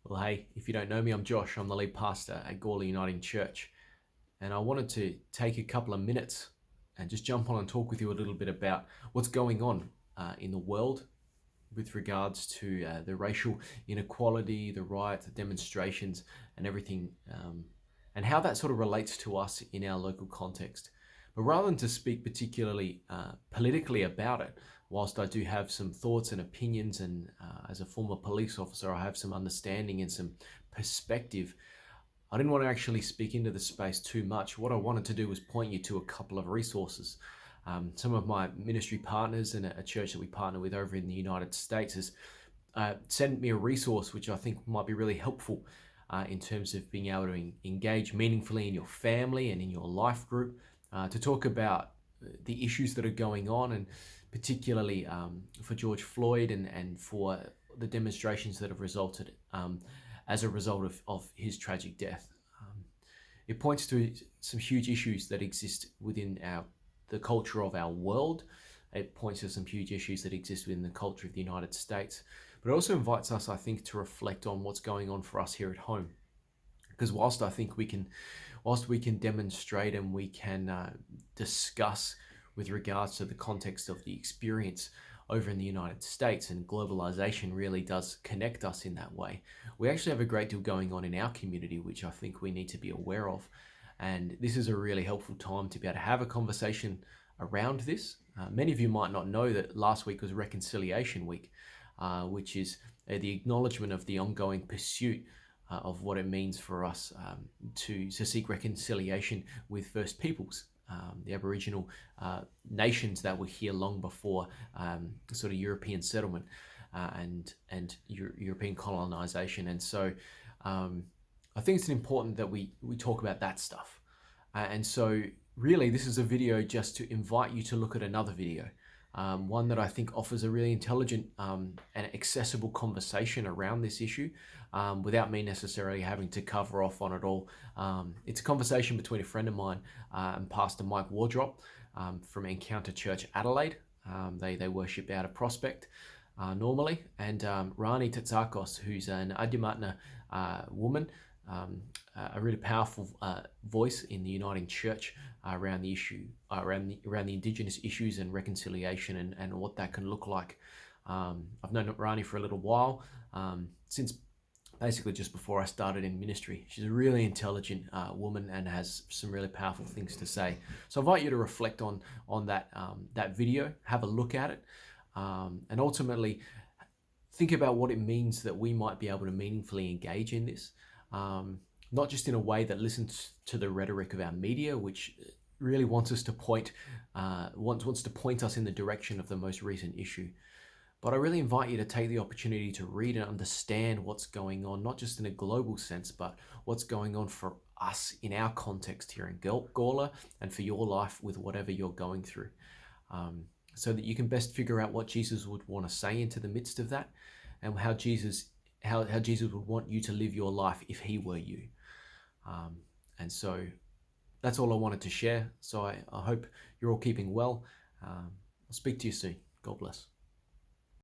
Well, hey, if you don't know me, I'm Josh. I'm the lead pastor at Gawler Uniting Church. And I wanted to take a couple of minutes and just jump on and talk with you a little bit about what's going on in the world with regards to the racial inequality, the riots, the demonstrations, and everything, and how that sort of relates to us in our local context. But rather than to speak particularly politically about it, whilst I do have some thoughts and opinions, and as a former police officer, I have some understanding and some perspective, I didn't want to actually speak into the space too much. What I wanted to do was point you to a couple of resources. Some of my ministry partners and a church that we partner with over in the United States has sent me a resource which I think might be really helpful in terms of being able to engage meaningfully in your family and in your life group, to talk about the issues that are going on, and particularly for George Floyd and for the demonstrations that have resulted as a result of his tragic death. It points to some huge issues that exist within the culture of our world. It points to some huge issues that exist within the culture of the United States. But it also invites us, I think, to reflect on what's going on for us here at home. Because whilst we can demonstrate and we can discuss with regards to the context of the experience over in the United States, and globalization really does connect us in that way, we actually have a great deal going on in our community, which I think we need to be aware of. And this is a really helpful time to be able to have a conversation around this. Many of you might not know that last week was Reconciliation Week, which is the acknowledgement of the ongoing pursuit of what it means for us to seek reconciliation with First Peoples, the Aboriginal nations that were here long before sort of European settlement and European colonization. And so I think it's important that we talk about that stuff. And so really this is a video just to invite you to look at another video, one that I think offers a really intelligent and accessible conversation around this issue, without me necessarily having to cover off on it all. It's a conversation between a friend of mine and Pastor Mike Wardrop from Encounter Church Adelaide. They worship out of Prospect normally, and Rani Tatsakos, who's an Adyamatna woman, a really powerful voice in the Uniting Church around the issue, around the Indigenous issues and reconciliation, and what that can look like. I've known Rani for a little while, since basically just before I started in ministry. She's a really intelligent woman and has some really powerful things to say. So I invite you to reflect on that video, have a look at it, and ultimately think about what it means that we might be able to meaningfully engage in this. Not just in a way that listens to the rhetoric of our media, which really wants us to point us in the direction of the most recent issue. But I really invite you to take the opportunity to read and understand what's going on, not just in a global sense, but what's going on for us in our context here in Gawler, and for your life with whatever you're going through, so that you can best figure out what Jesus would want to say into the midst of that, and how Jesus would want you to live your life if he were you. And so that's all I wanted to share. So I hope you're all keeping well. I'll speak to you soon. God bless.